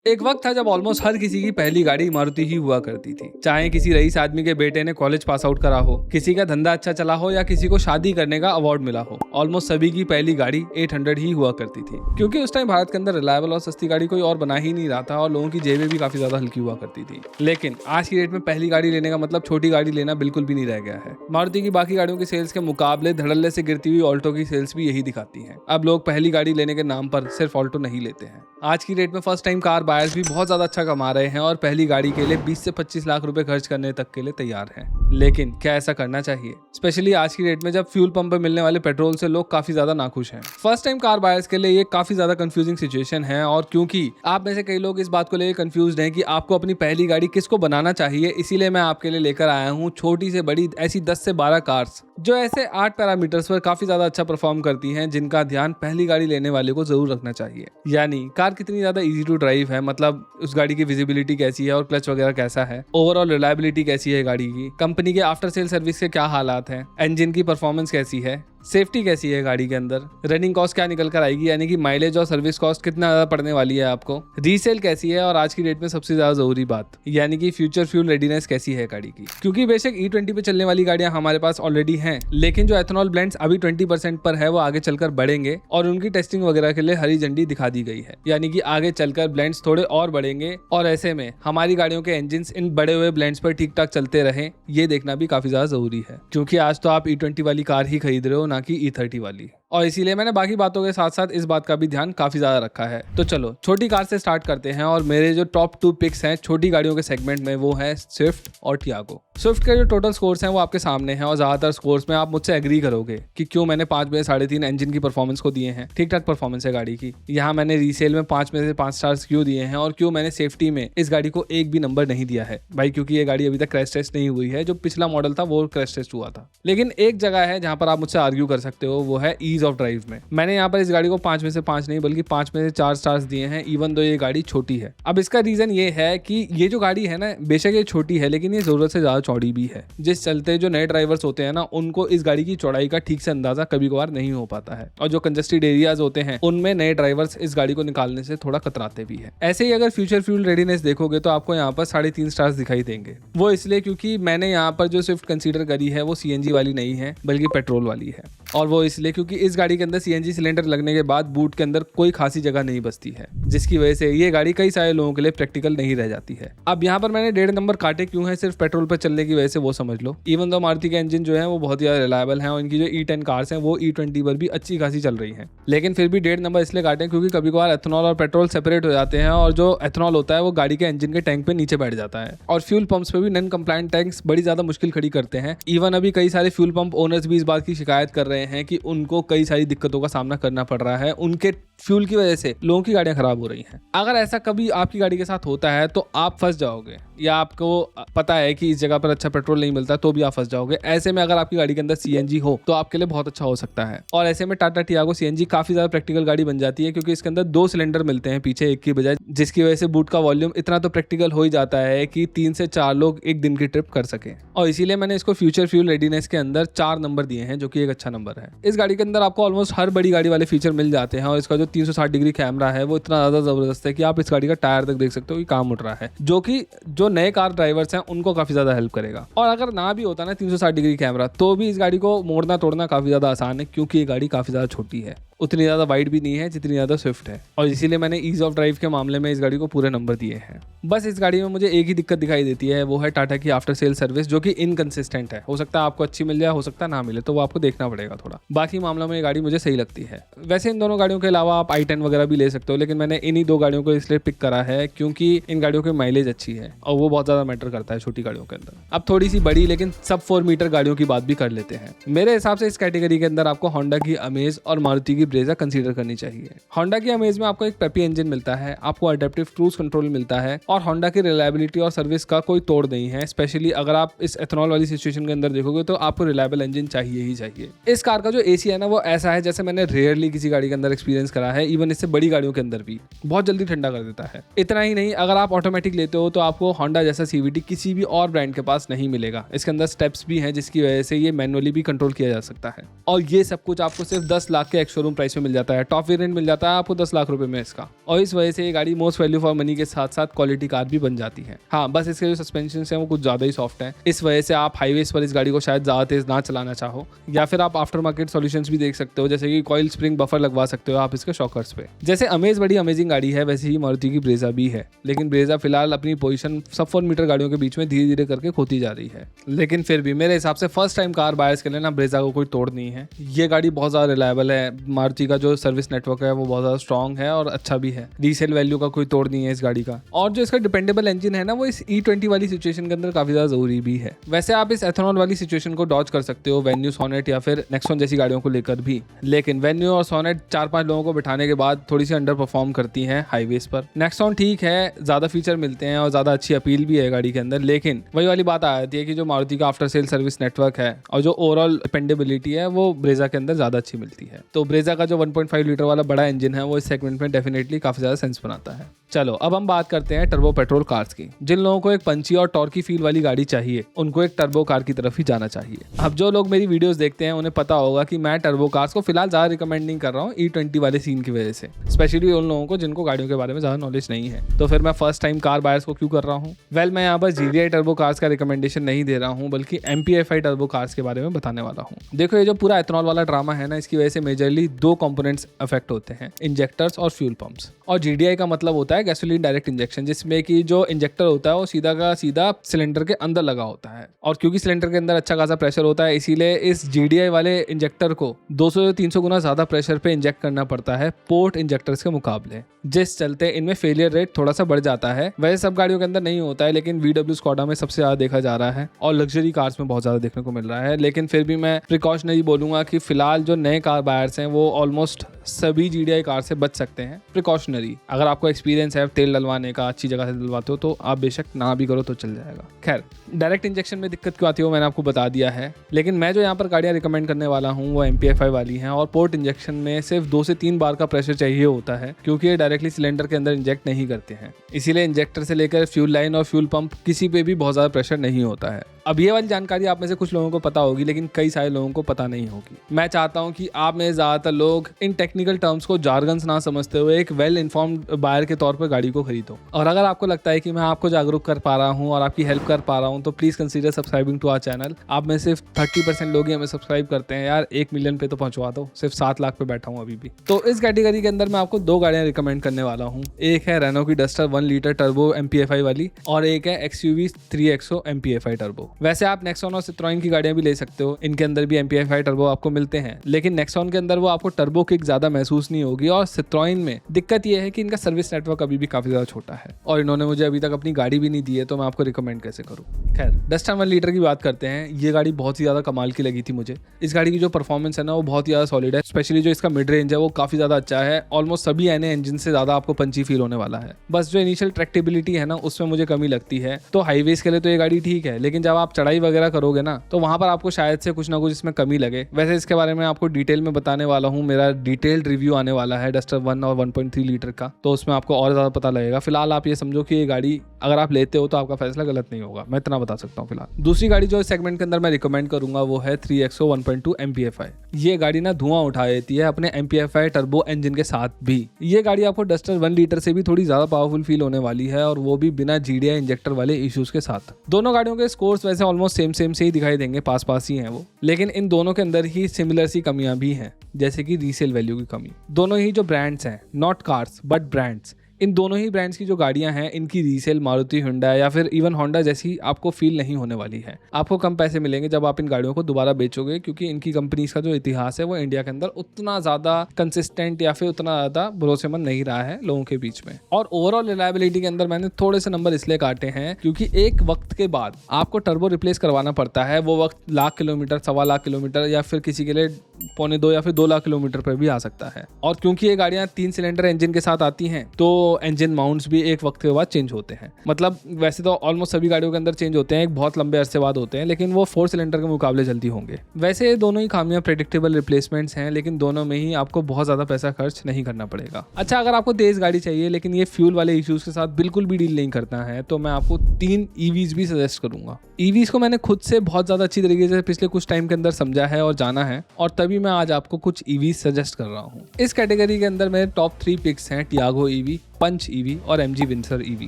एक वक्त था जब ऑलमोस्ट हर किसी की पहली गाड़ी मारुति ही हुआ करती थी। चाहे किसी रईस आदमी के बेटे ने कॉलेज पास आउट करा हो, किसी का धंधा अच्छा चला हो या किसी को शादी करने का अवार्ड मिला हो, ऑलमोस्ट सभी की पहली गाड़ी 800 ही हुआ करती थी। क्योंकि उस टाइम भारत के अंदर रिलायबल और सस्ती गाड़ी कोई और बना ही नहीं रहा था और लोगों की जेबें भी काफी ज्यादा हल्की हुआ करती थी। लेकिन आज की डेट में पहली गाड़ी लेने का मतलब छोटी गाड़ी लेना बिल्कुल भी नहीं रह गया है। मारुति की बाकी गाड़ियों की सेल्स के मुकाबले धड़ल्ले से गिरती हुई ऑल्टो की सेल्स भी यही दिखाती है। अब लोग पहली गाड़ी लेने के नाम पर सिर्फ ऑल्टो नहीं लेते हैं। आज की डेट में फर्स्ट टाइम कार बायर्स भी बहुत ज्यादा अच्छा कमा रहे हैं और पहली गाड़ी के लिए 20 से 25 लाख रुपए खर्च करने तक के लिए तैयार हैं। लेकिन क्या ऐसा करना चाहिए, स्पेशली आज की डेट में जब फ्यूल पंप पे मिलने वाले पेट्रोल से लोग काफी ज्यादा नाखुश हैं। फर्स्ट टाइम कार बायर्स के लिए ये काफी ज्यादा कंफ्यूजिंग सिचुएशन है और क्योंकि आप में से कई लोग इस बात को लेकर कंफ्यूज्ड हैं कि आपको अपनी पहली गाड़ी किसको बनाना चाहिए, इसीलिए मैं आपके लिए लेकर आया हूँ छोटी से बड़ी ऐसी 10 से 12 कार्स जो ऐसे 8 पैरामीटर्स पर काफी ज्यादा अच्छा परफॉर्म करती हैं, जिनका ध्यान पहली गाड़ी लेने वाले को जरूर रखना चाहिए। यानी कार कितनी ज्यादा इजी टू ड्राइव है, मतलब उस गाड़ी की विजिबिलिटी कैसी है और क्लच वगैरह कैसा है, ओवरऑल रिलायबिलिटी कैसी है गाड़ी की, कंपनी के आफ्टर सेल सर्विस के क्या हालात हैं, इंजन की परफॉर्मेंस कैसी है, सेफ्टी कैसी है गाड़ी के अंदर, रनिंग कॉस्ट क्या निकल कर आएगी यानी कि माइलेज और सर्विस कॉस्ट कितना ज्यादा पड़ने वाली है आपको, रीसेल कैसी है और आज की डेट में सबसे ज्यादा जरूरी बात यानी कि फ्यूचर फ्यूल रेडीनेस कैसी है गाड़ी की। क्योंकि बेशक E20 पे चलने वाली गाड़ियां हमारे पास ऑलरेडी हैं, लेकिन जो एथेनॉल ब्लेंड्स अभी 20% पर है वो आगे चलकर बढ़ेंगे और उनकी टेस्टिंग वगैरह के लिए हरी झंडी दिखा दी गई है। यानी कि आगे चलकर ब्लेंड्स थोड़े और बढ़ेंगे और ऐसे में हमारी गाड़ियों के इंजन इन बड़े हुए ब्लेंड्स पर ठीक ठाक चलते रहे, ये देखना भी काफी ज्यादा जरूरी है। क्योंकि आज तो आप E20 वाली कार ही खरीद रहे हो, ना कि E30 वाली। और इसीलिए मैंने बाकी बातों के साथ साथ इस बात का भी ध्यान काफी ज्यादा रखा है। तो चलो छोटी कार से स्टार्ट करते हैं और मेरे जो टॉप 2 पिक्स हैं छोटी गाड़ियों के सेगमेंट में वो है स्विफ्ट और टियागो। स्विफ्ट के जो टोटल स्कोर्स हैं वो आपके सामने हैं और ज्यादातर स्कोर्स में आप मुझसे एग्री करोगे कि क्यों मैंने 5 में से 3.5 इंजन की परफॉर्मेंस को दिए हैं। ठीक ठाक परफॉर्मेंस है गाड़ी की। यहाँ मैंने रीसेल में 5 में से 5 स्टार्स क्यों दिए हैं और क्यों मैंने सेफ्टी में इस गाड़ी को एक भी नंबर नहीं दिया है भाई, क्योंकि ये गाड़ी अभी तक क्रैश टेस्ट नहीं हुई है। जो पिछला मॉडल था वो क्रैश टेस्ट हुआ था। लेकिन एक जगह है जहां पर आप मुझसे आर्ग्यू कर सकते हो, वो है ईज ऑफ ड्राइव में। मैंने यहाँ पर इस गाड़ी को 5 में से 5 नहीं बल्कि 5 में से 4 स्टार्स दिए हैं, इवन दो ये गाड़ी छोटी है। अब इसका रीजन ये है कि ये जो गाड़ी है ना, बेशक ये छोटी है लेकिन ये जरूरत से ज्यादा चौड़ी भी है, जिस चलते जो नए ड्राइवर्स होते हैं ना उनको इस गाड़ी की चौड़ाई का ठीक से अंदाजा कभी कभार नहीं हो पाता है और जो कंजेस्टेड एरियाज होते हैं उनमें नए ड्राइवर्स इस गाड़ी को निकालने से थोड़ा कतराते भी है। ऐसे ही अगर फ्यूचर फ्यूल रेडीनेस देखोगे तो आपको यहाँ पर 3.5 स्टार्स दिखाई देंगे। वो इसलिए क्योंकि मैंने यहाँ पर जो स्विफ्ट कंसीडर करी है वो CNG वाली नहीं है बल्कि पेट्रोल वाली है। और वो इसलिए क्योंकि इस गाड़ी के अंदर CNG सिलेंडर लगने के बाद बूट के अंदर कोई खासी जगह नहीं बचती है, जिसकी वजह से ये गाड़ी कई सारे लोगों के लिए प्रैक्टिकल नहीं रह जाती है। अब यहाँ पर मैंने 1.5 नंबर काटे क्यों है सिर्फ पेट्रोल पर चलने की वजह से, वो समझ लो। इवन दो मारुति के इंजन जो है वो बहुत ही ज्यादा रिलायबल है और इनकी जो E10 कार्स हैं वो E20 पर भी अच्छी खासी चल रही हैं, लेकिन फिर भी 1.5 नंबर इसलिए काटे क्योंकि कभी कभार एथेनॉल और पेट्रोल सेपरेट हो जाते हैं और जो एथेनॉल होता है वो गाड़ी के इंजन के टैंक पे नीचे बैठ जाता है और फ्यूल पंप्स पे भी नॉन कंप्लायंट टैंक्स बड़ी ज्यादा मुश्किल खड़ी करते हैं। इवन अभी कई सारे फ्यूल पंप ओनर्स भी इस बात की शिकायत कर रहे हैं कि उनको कई सारी दिक्कतों का सामना करना पड़ रहा है, उनके फ्यूल की वजह से लोगों की गाड़ियां खराब हो रही हैं। अगर ऐसा कभी आपकी गाड़ी के साथ होता है तो आप फंस जाओगे, या आपको पता है कि इस जगह पर अच्छा पेट्रोल नहीं मिलता तो भी आप फंस जाओगे। ऐसे में अगर आपकी गाड़ी के अंदर CNG हो तो आपके लिए बहुत अच्छा हो सकता है। और ऐसे में टाटा टियागो CNG काफी ज्यादा प्रैक्टिकल गाड़ी बन जाती है क्योंकि इसके अंदर 2 सिलेंडर मिलते हैं पीछे एक की बजाय, जिसकी वजह से बूट का वॉल्यूम इतना तो प्रैक्टिकल हो ही जाता है कि 3 से 4 लोग एक दिन की ट्रिप कर सके। और इसीलिए मैंने इसको फ्यूचर फ्यूल रेडीनेस के अंदर 4 नंबर दिए हैं, जो कि एक अच्छा नंबर है। इस गाड़ी के अंदर आपको ऑलमोस्ट हर बड़ी गाड़ी वाले फीचर मिल जाते हैं और इसका जो 360 डिग्री कैमरा है वो इतना ज्यादा जबरदस्त है कि आप इस गाड़ी का टायर तक देख सकते हो कि काम उठ रहा है, जो कि जो नए कार ड्राइवर्स हैं उनको काफी ज्यादा हेल्प करेगा। और अगर ना भी होता ना 360 डिग्री कैमरा तो भी इस गाड़ी को मोड़ना तोड़ना काफी ज्यादा आसान है क्योंकि ये गाड़ी काफी ज्यादा छोटी है, उतनी ज़्यादा वाइड भी नहीं है जितनी ज़्यादा स्विफ्ट है। और इसीलिए मैंने ईज ऑफ ड्राइव के मामले में इस गाड़ी को पूरे नंबर दिए हैं। बस इस गाड़ी में मुझे एक ही दिक्कत दिखाई देती है, वो है टाटा की आफ्टर सेल सर्विस, जो कि इनकंसिस्टेंट है। हो सकता है आपको अच्छी मिल जाए, हो सकता है ना मिले, तो वो आपको देखना पड़ेगा थोड़ा। बाकी मामलों में ये गाड़ी मुझे सही लगती है। वैसे इन दोनों गाड़ियों के अलावा आप i10 वगैरह भी ले सकते हो, लेकिन मैंने इन्हीं 2 गाड़ियों को इसलिए पिक करा है क्योंकि इन गाड़ियों की माइलेज अच्छी है और वो बहुत ज़्यादा मैटर करता है छोटी गाड़ियों के अंदर। अब थोड़ी सी बड़ी लेकिन सब 4 मीटर गाड़ियों की बात भी कर लेते हैं। मेरे हिसाब से इस कैटेगरी के अंदर आपको होंडा की अमेज और मारुति की ब्रेजा कंसीडर करनी चाहिए। होंडा की अमेज में आपको एक पेपी इंजन मिलता है, आपको अडेप्टिव क्रूज कंट्रोल मिलता है और होंडा की रिलायबिलिटी और सर्विस का कोई तोड़ नहीं है। स्पेशली अगर आप इस एथेनॉल वाली सिचुएशन के अंदर देखोगे तो आपको रिलायबल इंजन चाहिए ही चाहिए। इस कार का जो AC है ना वो ऐसा है जैसे मैंने रेयरली किसी गाड़ी के अंदर एक्सपीरियंस करा है, इवन इससे बड़ी गाड़ियों के अंदर भी बहुत जल्दी ठंडा कर देता है। इतना ही नहीं, अगर आप ऑटोमेटिक लेते हो तो आपको होंडा जैसा CVT किसी भी और ब्रांड के पास नहीं मिलेगा। इसके अंदर स्टेप्स भी हैं जिसकी वजह से ये मैनुअली भी कंट्रोल किया जा सकता है और ये सब कुछ आपको सिर्फ 10 लाख के एक्स शोरूम प्राइस में मिल जाता है। टॉप वेरिएंट मिल जाता है आपको 10 लाख रुपए में इसका, और इस वजह से ये गाड़ी मोस्ट वैल्यू फॉर मनी के साथ साथ क्वालिटी कार भी बन जाती है। हाँ, बस इसके जो सस्पेंशन है वो कुछ ज़्यादा ही सॉफ्ट है, इस वजह से आप हाईवेज पर इस गाड़ी को शायद ज़्यादा तेज ना चलाना चाहो, या फिर आप आफ्टर मार्केट सॉल्यूशंस भी देख सकते हो, जैसे कि कॉइल स्प्रिंग बफर लगवा सकते हो आप इसके शॉकर्स पे। जैसे अमेज बड़ी अमेजिंग गाड़ी है, वैसे ही मारुति की ब्रेजा भी है, लेकिन ब्रेजा फिलहाल अपनी पोजीशन सब 4 मीटर गाड़ियों के बीच में धीरे धीरे करके खोती जा रही है। लेकिन फिर भी मेरे हिसाब से फर्स्ट टाइम कार बायर्स के लिए ना ब्रेजा को कोई तोड़ नहीं है। ये गाड़ी बहुत ज़्यादा रिलायबल है, मारुति का जो सर्विस नेटवर्क है वो बहुत ज़्यादा स्ट्रॉन्ग है और अच्छा भी है। रीसेल वैल्यू का कोई तोड़ नहीं है इस गाड़ी का, और जो इसका डिपेंडेबल इंजन है ना वो इस E20 वाली सिचुएशन के अंदर काफी ज्यादा जरूरी भी है। वैसे आप इस एथेनॉल वाली सिचुएशन को डॉज कर सकते हो वेन्यू, सोनेट या फिर नेक्सॉन जैसी गाड़ियों को लेकर भी, लेकिन वेन्यू और सोनेट 4-5 लोगों को बिठाने के बाद थोड़ी सी अंडर परफॉर्म करती हैं हाईवेज पर। नेक्सॉन ठीक है, ज्यादा फीचर मिलते हैं और ज्यादा अच्छी अपील भी है गाड़ी के अंदर, लेकिन वही वाली बात आ जाती है कि जो मारुति का आफ्टर सेल सर्विस नेटवर्क है और जो ओवरऑल डिपेंडेबिलिटी है वो ब्रेजा के अंदर ज्यादा अच्छी मिलती है। तो ब्रेजा का जो 1.5 लीटर वाला बड़ा इंजन है वो इस सेगमेंट में डेफिनेटली काफी ज्यादा सेंस बनाता है। चलो अब हम बात करते हैं टर्बो पेट्रोल कार्स की। जिन लोगों को एक पंची और टॉर्की फील वाली गाड़ी चाहिए उनको एक टर्बो कार की तरफ ही जाना चाहिए। अब जो लोग मेरी वीडियोस देखते हैं उन्हें पता होगा कि मैं टर्बो कार्स को फिलहाल ज्यादा रिकमेंड नहीं कर रहा हूँ E20 वाले सीन की वजह से, स्पेशली उन लोगों को जिनको गाड़ियों के बारे में ज्यादा नॉलेज नहीं है। तो फिर मैं फर्स्ट टाइम कार बायर्स को क्यों कर रहा हूँ? वेल, मैं यहाँ पर GDI टर्बो कार्स का रिकमेंडेशन नहीं दे रहा हूँ, बल्कि MPFI टर्बो कार्स के बारे में बताने वाला हूँ। देखो, ये जो पूरा एथेनॉल वाला ड्रामा है ना, इसकी वजह से मेजरली 2 कंपोनेंट्स अफेक्ट होते हैं, इंजेक्टर्स और फ्यूल पंप्स। और GDI का मतलब होता है गैसोलीन डायरेक्ट इंजेक्शन, जिसमें कि जो इंजेक्टर होता है वो सीधा का सीधा सिलेंडर के अंदर लगा होता है, और क्योंकि सिलेंडर के अंदर अच्छा खासा प्रेशर होता है इसीलिए इस GDI वाले इंजेक्टर को 200 से 300 गुना ज्यादा प्रेशर पे इंजेक्ट करना पड़ता है पोर्ट इंजेक्टर्स के मुकाबले, जिस चलते इनमें फेलियर रेट थोड़ा सा बढ़ जाता है। वैसे सब गाड़ियों के अंदर नहीं होता है, लेकिन VW स्कॉडा में सबसे ज्यादा देखा जा रहा है और लग्जरी कार्स में बहुत ज्यादा देखने को मिल रहा है। लेकिन फिर भी मैं प्रिकॉशनरी बोलूंगा कि फिलहाल जो नए कार बायर्स हैं वो ऑलमोस्ट सभी GDI कार से बच सकते हैं। प्रिकॉशनरी, अगर आपको एक्सपीरियंस है तेल डलवाने का, अच्छी जगह से डलवाते हो तो आप बेशक ना भी करो तो चल जाएगा। खैर, डायरेक्ट इंजेक्शन में दिक्कत क्यों आती है वो मैंने आपको बता दिया है, लेकिन मैं जो यहाँ पर गाड़ियाँ रिकमेंड करने वाला हूँ वो MPFI वाली हैं, और पोर्ट इंजेक्शन में सिर्फ 2 से 3 बार का प्रेशर चाहिए होता है, क्योंकि ये डायरेक्टली सिलेंडर के अंदर इंजेक्ट नहीं करते हैं। इसीलिए इंजेक्टर से लेकर फ्यूल लाइन और फ्यूल पंप किसी पे भी बहुत ज़्यादा प्रेशर नहीं होता है। अब ये वाली जानकारी आप में से कुछ लोगों को पता होगी, लेकिन कई सारे लोगों को पता नहीं होगी। मैं चाहता हूँ कि आप में ज़्यादातर लोग इन टेक्निकल टर्म्स को जार्गन्स ना समझते हुए एक वेल इन्फॉर्म्ड बायर के तौर पर गाड़ी को खरीदो। और अगर आपको लगता है कि मैं आपको जागरूक कर पा रहा हूँ और आपकी हेल्प कर पा रहा हूँ तो please consider subscribing to our channel. आप में सिर्फ 30% लोग ही हमें सब्सक्राइब करते हैं यार, 1 मिलियन पे तो पहुंचवा दो। सिर्फ 7 लाख पे बैठा हूँ अभी भी। तो इस कैटेगरी के अंदर मैं आपको 2 गाड़ियाँ रिकमेंड करने वाला हूँ। एक है रेनो की डस्टर 1 लीटर टर्बो MPFI वाली, और एक है XUV 3XO MPFI टर्बो। वैसे आप नेक्सॉन और सिट्रोइन की गाड़ियां भी ले सकते हो, इनके अंदर भी MPFI टर्बो आपको मिलते हैं, लेकिन नेक्सॉन के अंदर वो आपको टर्बो किक ज्यादा महसूस नहीं होगी, और सिट्रोइन में दिक्कत ये है कि इनका सर्विस नेटवर्क अभी भी काफी ज्यादा छोटा है, और इन्होंने मुझे अभी तक अपनी गाड़ी भी नहीं दी है, तो मैं आपको रिकमेंड कैसे करूँ। खैर, डस्टर 1 लीटर की बात करते हैं। ये गाड़ी बहुत ही ज्यादा कमाल की लगी थी मुझे। इस गाड़ी की जो परफॉर्मेंस है ना वो बहुत ही ज्यादा सॉलिड है, स्पेशली जो इसका मिड रेंज है वो काफी ज्यादा अच्छा है। ऑलमोस्ट सभी NA इंजन से ज्यादा आपको पंची फील होने वाला है। बस जो इनिशियल ट्रैक्टेबिलिटी है ना उसमें मुझे कमी लगती है। तो हाईवेज के लिए तो ये गाड़ी ठीक है, लेकिन जब आप चढ़ाई वगैरह करोगे ना तो वहां पर आपको शायद से कुछ ना कुछ इसमें कमी लगे। वैसे इसके बारे में आपको डिटेल में बताने वाला हूँ, मेरा डिटेल्ड रिव्यू आने वाला है डस्टर 1 और 1.3 लीटर का, तो उसमें आपको और ज्यादा पता लगेगा। फिलहाल आप ये समझो कि ये गाड़ी अगर आप लेते हो तो आपका फैसला गलत नहीं होगा, मैं इतना बता सकता हूँ फिलहाल। दूसरी गाड़ी जो इस सेगमेंट के अंदर मैं रिकमेंड करूंगा वो है 3XO 1.2 MPFI। ये गाड़ी ना धुआं उठा देती है अपने MPFI टर्बो इंजन के साथ भी। ये गाड़ी आपको डस्टर 1 लीटर से भी थोड़ी ज्यादा पावरफुल फील होने वाली है, और वो भी बिना GDI इंजेक्टर वाले इश्यूज के साथ। दोनों गाड़ियों के स्कोर्स वैसे ऑलमोस्ट सेम से ही दिखाई देंगे, पास ही हैं वो, लेकिन इन दोनों के अंदर ही सिमिलर सी कमियां भी हैं, जैसे कि रीसेल वैल्यू की कमी। दोनों ही जो ब्रांड्स हैं, नॉट कार्स बट ब्रांड्स, इन दोनों ही ब्रांड्स की जो गाड़ियां हैं इनकी रीसेल मारुति, हुंडई या फिर इवन होंडा जैसी आपको फील नहीं होने वाली है। आपको कम पैसे मिलेंगे जब आप इन गाड़ियों को दोबारा बेचोगे, क्योंकि इनकी कंपनीज का जो इतिहास है वो इंडिया के अंदर उतना ज्यादा कंसिस्टेंट या फिर उतना ज्यादा भरोसेमंद नहीं रहा है लोगों के बीच में। और ओवरऑल रिलायबिलिटी के अंदर मैंने थोड़े से नंबर इसलिए काटे हैं क्योंकि एक वक्त के बाद आपको टर्बो रिप्लेस करवाना पड़ता है। वो वक्त 1 लाख किलोमीटर, 1.25 लाख किलोमीटर, या फिर किसी के लिए 1.25 या फिर 2 लाख किलोमीटर पर भी आ सकता है। और क्योंकि ये गाड़ियां 3 सिलेंडर इंजन के साथ आती हैं तो इंजन माउंट्स भी एक वक्त के बाद चेंज होते हैं। मतलब वैसे तो ऑलमोस्ट सभी गाड़ियों के अंदर चेंज होते हैं, एक बहुत लंबे अरसे बाद होते हैं, लेकिन वो 4 सिलेंडर के मुकाबले जल्दी होंगे। वैसे दोनों ही खामियां प्रेडिक्टेबल रिप्लेसमेंट्स हैं, लेकिन दोनों में ही आपको बहुत ज़्यादा पैसा खर्च नहीं करना पड़ेगा। अच्छा, अगर आपको तेज़ गाड़ी चाहिए लेकिन ये फ्यूल वाले इश्यूज़ के साथ बिल्कुल भी डील नहीं करना है, तो मैं आपको 3 EVs भी सजेस्ट करूंगा। EVs को मैंने खुद से बहुत ज़्यादा अच्छी तरीके से पिछले कुछ टाइम के अंदर समझा है और जाना है, और तभी मैं आज आपको कुछ EVs सजेस्ट कर रहा हूँ। इस कैटेगरी के अंदर मेरे टॉप 3 पिक्स हैं टियागो EV, पंच EV और MG विंसर EV।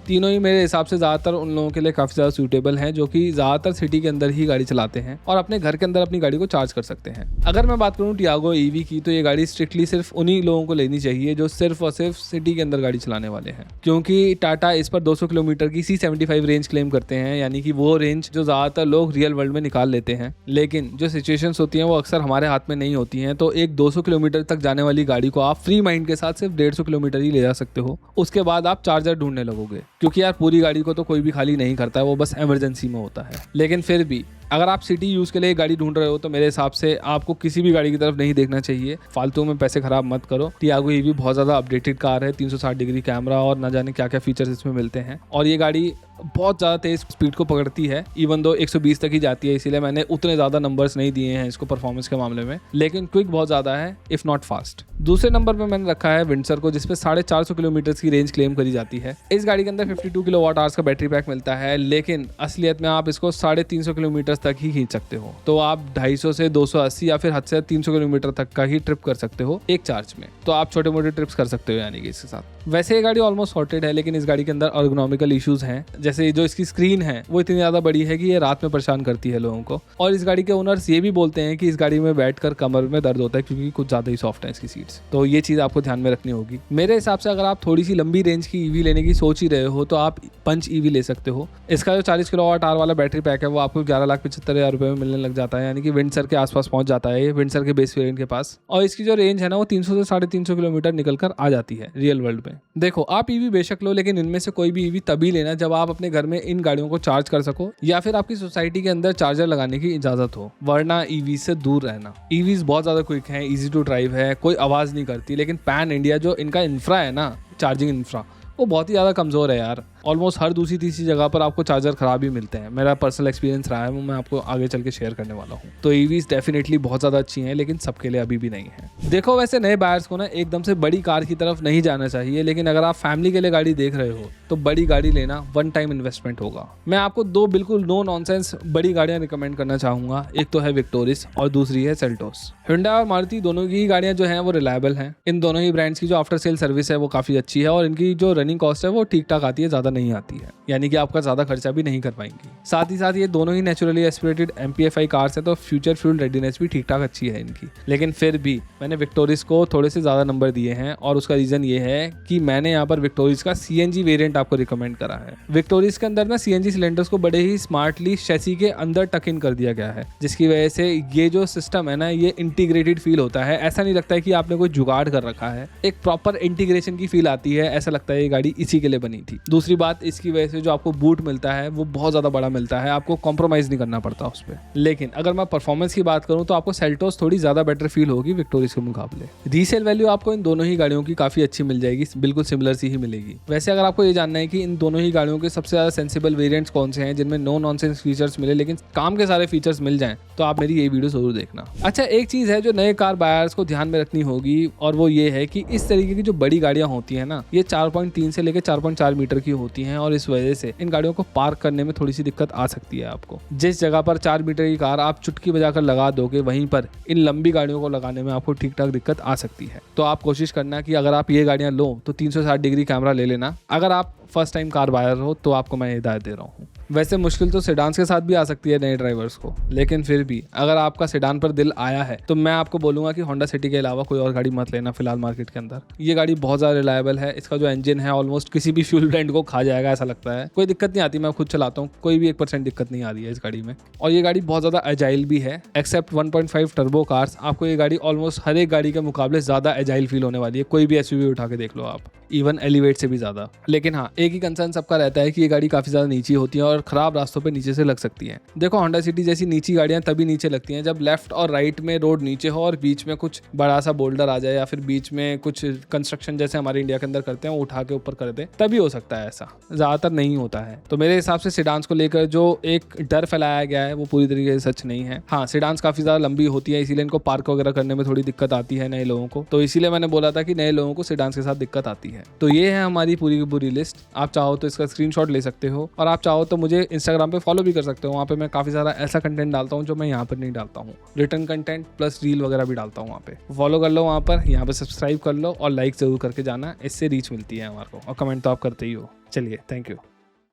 तीनों ही मेरे हिसाब से ज़्यादातर उन लोगों के लिए काफ़ी ज़्यादा सूटेबल हैं जो कि ज़्यादातर सिटी के अंदर ही गाड़ी चलाते हैं और अपने घर के अंदर अपनी गाड़ी को चार्ज कर सकते हैं। अगर मैं बात करूँ टियागो EV की, तो ये गाड़ी स्ट्रिक्टली सिर्फ उन्हीं लोगों को लेनी चाहिए जो सिर्फ और सिर्फ सिटी के अंदर गाड़ी चलाने वाले हैं, क्योंकि टाटा इस पर 200 किलोमीटर की C75 रेंज क्लेम करते हैं, यानी कि वो रेंज जो ज़्यादातर लोग रियल वर्ल्ड में निकाल लेते हैं। लेकिन जो सिचुएशंस होती हैं वो अक्सर हमारे हाथ में नहीं होती हैं, तो एक 200 किलोमीटर तक जाने वाली गाड़ी को आप फ्री माइंड के साथ सिर्फ 150 किलोमीटर ही ले जा सकते हो। उसके बाद आप चार्जर ढूंढने लगोगे, क्योंकि यार पूरी गाड़ी को तो कोई भी खाली नहीं करता है, वो बस इमरजेंसी में होता है। लेकिन फिर भी अगर आप सिटी यूज़ के लिए गाड़ी ढूंढ रहे हो तो मेरे हिसाब से आपको किसी भी गाड़ी की तरफ नहीं देखना चाहिए, फालतू में पैसे खराब मत करो। टियागो EV बहुत ज़्यादा अपडेटेड कार है, 360 डिग्री कैमरा और ना जाने क्या क्या फीचर्स इसमें मिलते हैं, और ये गाड़ी बहुत ज़्यादा तेज़ स्पीड को पकड़ती है, इवन दो 120 तक ही जाती है, इसीलिए मैंने उतने ज़्यादा नंबर्स नहीं दिए हैं इसको परफॉर्मेंस के मामले में, लेकिन क्विक बहुत ज़्यादा है इफ़ नॉट फास्ट। दूसरे नंबर पर मैंने रखा है विंसर को, जिसपे 450 किलोमीटर की रेंज क्लेम करी जाती है। इस गाड़ी के अंदर 52 किलोवाट आवर्स का बैटरी पैक मिलता है, लेकिन असलियत में आप इसको 350 किलोमीटर तक ही खींच सकते हो। तो आप 250 से 280 या फिर हद से 300 किलोमीटर तक का ही ट्रिप कर सकते हो एक चार्ज में, तो आप छोटे मोटे ट्रिप्स कर सकते हो यानी कि इसके साथ। वैसे ये गाड़ी ऑलमोस्ट सॉर्टेड है, लेकिन इस गाड़ी के अंदर अर्गोनॉमिकल इश्यूज हैं, जैसे जो इसकी स्क्रीन है वो इतनी ज़्यादा बड़ी है कि ये रात में परेशान करती है लोगों को, और इस गाड़ी के ओनर्स ये भी बोलते हैं कि इस गाड़ी में बैठकर कमर में दर्द होता है क्योंकि कुछ ज़्यादा ही सॉफ्ट है इसकी सीट्स, तो ये चीज़ आपको ध्यान में रखनी होगी। मेरे हिसाब से अगर आप थोड़ी सी लंबी रेंज की EV लेने की सोच ही रहे हो तो आप पंच EV ले सकते हो। इसका जो 40 किलोवाट आवर वाला बैटरी पैक है वो आपको 11,75,000 रुपये में मिलने लग जाता है, यानी कि विंडसर के आसपास पहुंच जाता है ये, विंडसर के बेस वेरिएंट के पास, और इसकी जो रेंज है ना वो 300 से 350 किलोमीटर निकल कर आ जाती है रियल वर्ल्ड में। देखो, आप EV बेशक लो, लेकिन इनमें से कोई भी EV तभी लेना जब आप अपने घर में इन गाड़ियों को चार्ज कर सको या फिर आपकी सोसाइटी के अंदर चार्जर लगाने की इजाजत हो, वरना EV से दूर रहना। EVs बहुत ज़्यादा क्विक हैं, ईजी टू ड्राइव है, कोई आवाज़ नहीं करती, लेकिन पैन इंडिया जो इनका इंफ्रा है ना, चार्जिंग इंफ्रा, वो बहुत ही ज़्यादा कमज़ोर है यार। ऑलमोस्ट हर दूसरी तीसरी जगह पर आपको चार्जर खराब ही मिलते हैं। मेरा पर्सनल एक्सपीरियंस रहा है, वो मैं आपको आगे चल के शेयर करने वाला हूँ। तो EVs डेफिनेटली बहुत ज़्यादा अच्छी हैं, लेकिन सबके लिए अभी भी नहीं है। देखो, वैसे नए बायर्स को ना एकदम से बड़ी कार की तरफ नहीं जाना चाहिए, लेकिन अगर आप फैमिली के लिए गाड़ी देख रहे हो तो बड़ी गाड़ी लेना वन टाइम इन्वेस्टमेंट होगा। मैं आपको 2 बिल्कुल नो नॉनसेंस बड़ी गाड़ियाँ रिकमेंड करना चाहूँगा। एक तो है विक्टोरिस और दूसरी है सेल्टोस। हुंडई और मारुति दोनों की गाड़ियाँ जो हैं वो रिलायबल हैं। इन दोनों ही ब्रांड्स की जो आफ्टर सेल सर्विस है वो काफ़ी अच्छी है, और इनकी जो रनिंग कॉस्ट है वो ठीक ठाक आती है, ज़्यादा नहीं आती है, यानी कि आपका ज़्यादा खर्चा भी नहीं कर पाएंगी। साथ ही साथ ये दोनों ही नेचुरली एस्पिरेटेड MPFI कार्स है, तो फ्यूचर फ्यूल रेडीनेस भी ठीक ठाक अच्छी है इनकी। लेकिन फिर भी मैंने विक्टोरिस को थोड़े से ज़्यादा नंबर दिए हैं, और उसका रीज़न ये है कि मैंने यहाँ पर विक्टोरिस का CNG वेरिएंट आपको रिकमेंड करा है। विक्टोरिस के अंदर ना CNG सिलेंडर्स को बड़े ही स्मार्टली शैसी के अंदर टक इन कर दिया गया है, जिसकी वजह से ये जो सिस्टम है ना, ये इंटीग्रेटेड फील होता है। ऐसा नहीं लगता है कि आपने कोई जुगाड़ कर रखा है, एक प्रॉपर इंटीग्रेशन की फील आती है, ऐसा लगता है ये गाड़ी इसी के लिए बनी थी। दूसरी बात, इसकी वजह से जो आपको बूट मिलता है वो बहुत ज़्यादा बड़ा मिलता है, आपको कॉम्प्रोमाइज़ नहीं करना पड़ता उस पर। लेकिन अगर मैं परफॉर्मेंस की बात करूँ तो आपको सेल्टोस थोड़ी ज़्यादा बेटर फील होगी विक्टोरिस के मुकाबले। रीसेल वैल्यू आपको इन दोनों ही गाड़ियों की काफ़ी अच्छी मिल जाएगी, बिल्कुल सिमिलर सी ही मिलेगी। वैसे अगर आपको ये जानना है कि इन दोनों ही गाड़ियों के सबसे ज़्यादा सेंसिबल वेरिएंट्स कौन से हैं जिनमें नो नॉनसेंस फीचर्स मिले लेकिन काम के सारे फीचर्स मिल जाएं, तो आप मेरी ये वीडियो जरूर देखना। अच्छा, एक चीज़ है जो नए कार बायर्स को ध्यान में रखनी होगी, और वो ये है कि इस तरीके की जो बड़ी गाड़ियाँ होती हैं ना, ये 4.3 से लेकर 4.4 मीटर की होती हैं, और इस वजह से इन गाड़ियों को पार्क करने में थोड़ी सी दिक्कत आ सकती है आपको। जिस जगह पर 4 मीटर की कार आप चुटकी बजाकर लगा दोगे, वहीं पर इन लंबी गाड़ियों को लगाने में आपको ठीक ठाक दिक्कत आ सकती है। तो आप कोशिश करना कि अगर आप ये गाड़ियाँ लो तो 360 डिग्री कैमरा ले लेना। अगर आप फर्स्ट टाइम कार बायर हो तो आपको मैं हिदायत दे रहा हूँ। वैसे मुश्किल तो सेडान्स के साथ भी आ सकती है नए ड्राइवर्स को, लेकिन फिर भी अगर आपका सेडान पर दिल आया है तो मैं आपको बोलूँगा कि होंडा सिटी के अलावा कोई और गाड़ी मत लेना फिलहाल मार्केट के अंदर। ये गाड़ी बहुत ज़्यादा रिलायबल है, इसका जो इंजन है ऑलमोस्ट किसी भी फ्यूल ब्रांड को खा जाएगा ऐसा लगता है। कोई दिक्कत नहीं आती, मैं खुद चलाता हूँ, कोई भी 1% दिक्कत नहीं आ रही है इस गाड़ी में। और ये गाड़ी बहुत ज़्यादा एजाइल भी है, एक्सेप्ट 1.5 टर्बो कार्स, आपको ये गाड़ी ऑलमोस्ट हर एक गाड़ी के मुकाबले ज़्यादा एजाइल फील होने वाली है। कोई भी SUV उठा के देख लो आप। इवन एलिवेट से भी ज्यादा। लेकिन हाँ, एक ही कंसर्न सबका रहता है कि ये गाड़ी काफी ज्यादा नीची होती है और खराब रास्तों पे नीचे से लग सकती है। देखो होंडा सिटी जैसी नीची गाड़ियां तभी नीचे लगती हैं जब लेफ्ट और राइट में रोड नीचे हो और बीच में कुछ बड़ा सा बोल्डर आ जाए या फिर बीच में कुछ कंस्ट्रक्शन जैसे हमारे इंडिया के अंदर करते हैं वो उठा के ऊपर कर दे, तभी हो सकता है। ऐसा ज्यादातर नहीं होता है। तो मेरे हिसाब से सेडान्स को लेकर जो एक डर फैलाया गया है वो पूरी तरीके से सच नहीं है। हाँ, सेडान्स काफी ज्यादा लंबी होती है, इसीलिए इनको पार्क वगैरह करने में थोड़ी दिक्कत आती है नए लोगों को। तो इसीलिए मैंने बोला था कि नए लोगों को सेडान्स के साथ दिक्कत आती है। तो ये है हमारी पूरी की पूरी लिस्ट। आप चाहो तो इसका स्क्रीनशॉट ले सकते हो और आप चाहो तो मुझे इंस्टाग्राम पे फॉलो भी कर सकते हो। वहाँ पे मैं काफी सारा ऐसा कंटेंट डालता हूँ जो मैं यहाँ पर नहीं डालता हूँ। रिटर्न कंटेंट प्लस रील वगैरह भी डालता हूँ वहाँ पे। फॉलो कर लो वहाँ पर, यहाँ पे सब्सक्राइब कर लो और लाइक जरूर करके जाना, इससे रीच मिलती है हमारे को। और कमेंट तो आप करते ही हो। चलिए, थैंक यू।